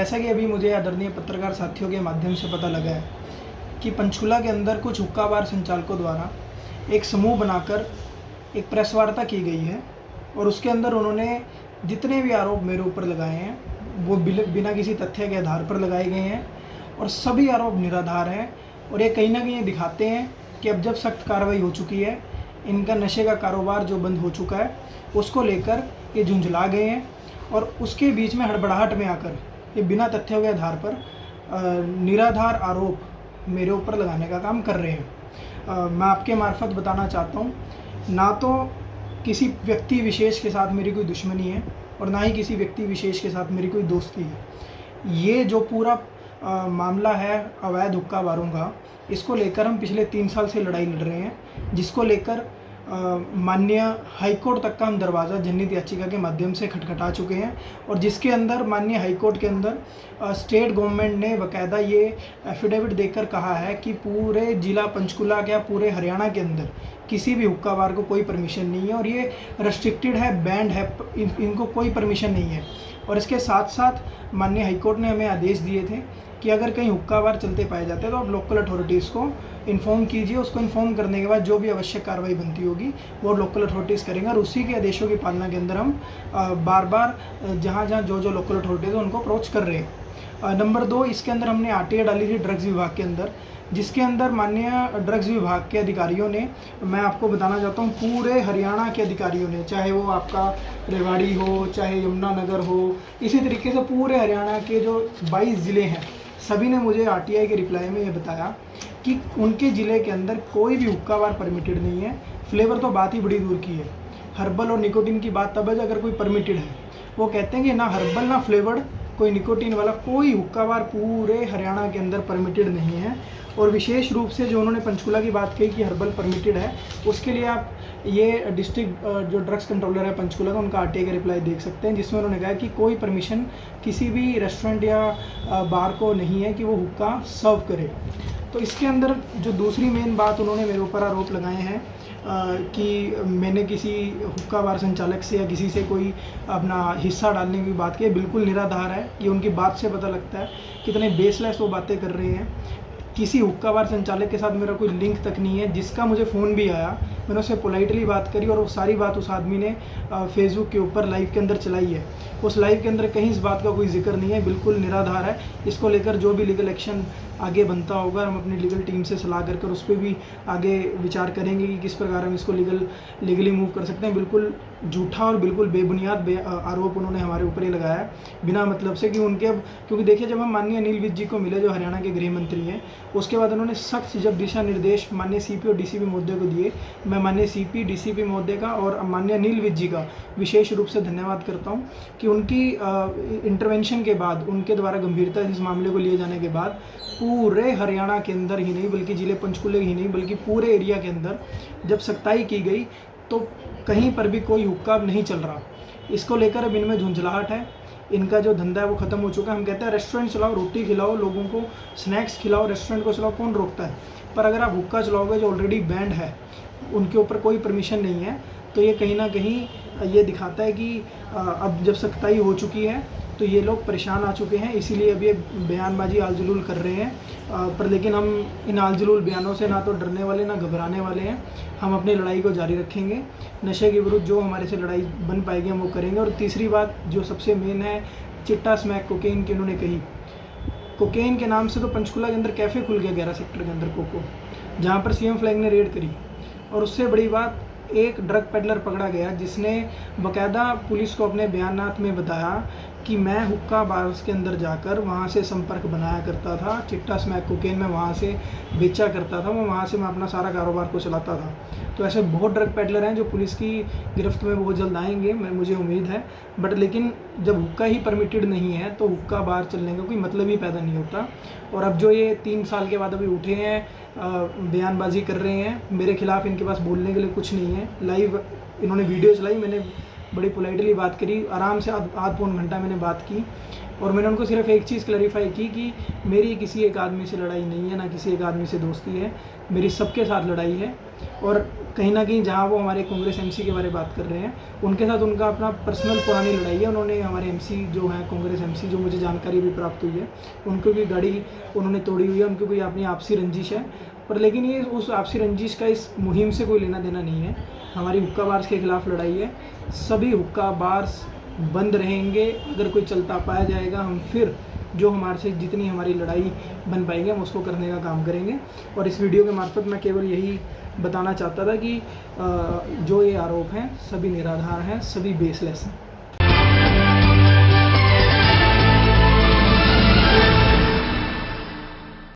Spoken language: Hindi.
जैसा कि अभी मुझे आदरणीय पत्रकार साथियों के माध्यम से पता लगा है कि पंचकूला के अंदर कुछ हुक्का बार संचालकों द्वारा एक समूह बनाकर एक प्रेस वार्ता की गई है और उसके अंदर उन्होंने जितने भी आरोप मेरे ऊपर लगाए हैं वो बिना किसी तथ्य के आधार पर लगाए गए हैं और सभी आरोप निराधार हैं। और ये कहीं ना कहीं दिखाते हैं कि अब जब सख्त कार्रवाई हो चुकी है, इनका नशे का कारोबार जो बंद हो चुका है उसको लेकर ये झुंझला गए हैं और उसके बीच में हड़बड़ाहट में आकर ये बिना तथ्यों के आधार पर निराधार आरोप मेरे ऊपर लगाने का काम कर रहे हैं। मैं आपके मार्फत बताना चाहता हूँ, ना तो किसी व्यक्ति विशेष के साथ मेरी कोई दुश्मनी है और ना ही किसी व्यक्ति विशेष के साथ मेरी कोई दोस्ती है। ये जो पूरा मामला है अवैध हुक्का बारों का, इसको लेकर हम पिछले 3 साल से लड़ाई लड़ रहे हैं, जिसको लेकर माननीय हाईकोर्ट तक का हम दरवाज़ा जनहित याचिका के माध्यम से खटखटा चुके हैं और जिसके अंदर माननीय हाईकोर्ट के अंदर स्टेट गवर्नमेंट ने बाकायदा ये एफिडेविट देकर कहा है कि पूरे ज़िला पंचकुला क्या पूरे हरियाणा के अंदर किसी भी हुक्का बार को कोई परमिशन नहीं है और ये रेस्ट्रिक्टेड है, बैंड है, इनको कोई परमिशन नहीं है। और इसके साथ साथ माननीय हाईकोर्ट ने हमें आदेश दिए थे कि अगर कहीं हुक्का बार चलते पाए जाते हैं तो आप लोकल अथॉरिटीज़ को इन्फॉर्म कीजिए। उसको इन्फॉर्म करने के बाद जो भी आवश्यक कार्रवाई बनती होगी वो लोकल अथॉरिटीज़ करेंगे और उसी के आदेशों की पालना के अंदर हम बार बार जहाँ जहाँ जो लोकल अथॉरिटीज़ है उनको अप्रोच कर रहे हैं। नंबर 2, इसके अंदर हमने आरटीआई डाली थी ड्रग्स विभाग के अंदर, जिसके अंदर माननीय ड्रग्स विभाग के अधिकारियों ने, मैं आपको बताना चाहता हूँ, पूरे हरियाणा के अधिकारियों ने, चाहे वो आपका रेवाड़ी हो, चाहे यमुनानगर हो, इसी तरीके से पूरे हरियाणा के जो 22 ज़िले हैं, सभी ने मुझे आरटीआई के रिप्लाई में ये बताया कि उनके ज़िले के अंदर कोई भी हुक्का बार परमिटेड नहीं है। फ्लेवर तो बात ही बड़ी दूर की है, हर्बल और निकोटिन की बात तब है अगर कोई परमिटेड है। वो कहते हैं कि ना हर्बल ना फ्लेवर्ड कोई निकोटिन वाला कोई हुक्का बार पूरे हरियाणा के अंदर परमिटेड नहीं है। और विशेष रूप से जो उन्होंने पंचकूला की बात कही कि हर्बल परमिटेड है, उसके लिए आप ये डिस्ट्रिक्ट जो ड्रग्स कंट्रोलर है पंचकूला का, उनका आरटीआई का रिप्लाई देख सकते हैं, जिसमें उन्होंने कहा कि कोई परमिशन किसी भी रेस्टोरेंट या बार को नहीं है कि वो हुक्का सर्व करे। तो इसके अंदर जो दूसरी मेन बात उन्होंने मेरे ऊपर आरोप लगाए हैं कि मैंने किसी हुक्का बार संचालक से या किसी से कोई अपना हिस्सा डालने की बात की, बिल्कुल निराधार है। ये उनकी बात से पता लगता है कितने बेसलेस वो बातें कर रहे हैं। किसी हुक्का बार संचालक के साथ मेरा कोई लिंक तक नहीं है, जिसका मुझे फ़ोन भी आया, मैंने उससे पोलाइटली बात करी और वो सारी बात उस आदमी ने फेसबुक के ऊपर लाइव के अंदर चलाई है। उस लाइव के अंदर कहीं इस बात का कोई जिक्र नहीं है, बिल्कुल निराधार है। इसको लेकर जो भी लीगल एक्शन आगे बनता होगा, हम अपनी लीगल टीम से सलाह कर उस पर भी आगे विचार करेंगे कि किस प्रकार हम इसको लीगली मूव कर सकते हैं। बिल्कुल झूठा और बिल्कुल बेबुनियाद आरोप उन्होंने हमारे ऊपर ही लगाया है बिना मतलब से, कि उनके क्योंकि देखिए जब हम माननीय अनिल विज जी को मिले जो हरियाणा के गृह मंत्री हैं, उसके बाद उन्होंने सख्त जब दिशा निर्देश माननीय सीपी और डीसीपी महोदय को दिए, मैं माननीय सीपी डीसीपी महोदय का और माननीय अनिल विज जी का विशेष रूप से धन्यवाद करता हूं कि उनकी इंटरवेंशन के बाद, उनके द्वारा गंभीरता से इस मामले को लिए जाने के बाद पूरे हरियाणा के अंदर ही नहीं बल्कि ज़िले पंचकुले ही नहीं बल्कि पूरे एरिया के अंदर जब सख्ताई की गई तो कहीं पर भी कोई हुक्का नहीं चल रहा। इसको लेकर अब इनमें झुंझलाहट है, इनका जो धंधा है वो ख़त्म हो चुका है। हम कहते हैं रेस्टोरेंट चलाओ, रोटी खिलाओ, लोगों को स्नैक्स खिलाओ, रेस्टोरेंट को चलाओ, कौन रोकता है। पर अगर आप हुक्का चलाओगे जो ऑलरेडी बैंड है, उनके ऊपर कोई परमिशन नहीं है, तो ये कहीं ना कहीं ये दिखाता है कि अब जब सख्ताई हो चुकी है तो ये लोग परेशान आ चुके हैं, इसीलिए अब ये बयानबाजी आलजलूल कर रहे हैं। पर लेकिन हम इन आलजलूल बयानों से ना तो डरने वाले ना घबराने वाले हैं। हम अपनी लड़ाई को जारी रखेंगे, नशे के विरुद्ध जो हमारे से लड़ाई बन पाएगी हम वो करेंगे। और तीसरी बात जो सबसे मेन है, चिट्टा स्मैक कोकेन की उन्होंने कही। कोकेन के नाम से तो पंचकुला के अंदर कैफ़े खुल गया 11 सेक्टर के अंदर कोको, जहाँ पर सीएम फ्लैग ने रेड करी। और उससे बड़ी बात, एक ड्रग पेडलर पकड़ा गया जिसने बाकायदा पुलिस को अपने बयानात में बताया कि मैं हुक्का बार्स के अंदर जाकर वहाँ से संपर्क बनाया करता था, चिट्टा स्मैक कोकेन में वहाँ से बेचा करता था, वो वहाँ से मैं अपना सारा कारोबार को चलाता था। तो ऐसे बहुत ड्रग पेडलर हैं जो पुलिस की गिरफ्त में बहुत जल्द आएंगे, मुझे उम्मीद है। बट लेकिन जब हुक्का ही परमिटेड नहीं है तो हुक्का बार चलने का कोई मतलब ही पैदा नहीं होता। और अब जो ये 3 साल के बाद अभी उठे हैं, बयानबाजी कर रहे हैं, मेरे खिलाफ़ इनके पास बोलने के लिए कुछ नहीं है। लाइव इन्होंने वीडियो चलाई, मैंने बड़ी पोलाइटली बात करी, आराम से आध पौन घंटा मैंने बात की और मैंने उनको सिर्फ एक चीज़ क्लैरिफाई की कि मेरी किसी एक आदमी से लड़ाई नहीं है, ना किसी एक आदमी से दोस्ती है, मेरी सबके साथ लड़ाई है। और कहीं ना कहीं जहाँ वो हमारे कांग्रेस एमसी के बारे में बात कर रहे हैं, उनके साथ उनका अपना पर्सनल पुरानी लड़ाई है। उन्होंने हमारे एमसी जो हैं, कांग्रेस एमसी, जो मुझे जानकारी भी प्राप्त हुई है, उनको भी गाड़ी उन्होंने तोड़ी हुई है, उनको कोई अपनी आपसी रंजिश है। पर लेकिन ये उस आपसी रंजिश का इस मुहिम से कोई लेना देना नहीं है। हमारी हुक्का बार्स के खिलाफ लड़ाई है, सभी हुक्का बार्स बंद रहेंगे। अगर कोई चलता पाया जाएगा, हम फिर जो हमारे से जितनी हमारी लड़ाई बन पाएंगे हम उसको करने का काम करेंगे। और इस वीडियो के मार्फत मैं केवल यही बताना चाहता था कि जो ये आरोप हैं सभी निराधार हैं, सभी बेसलेस हैं।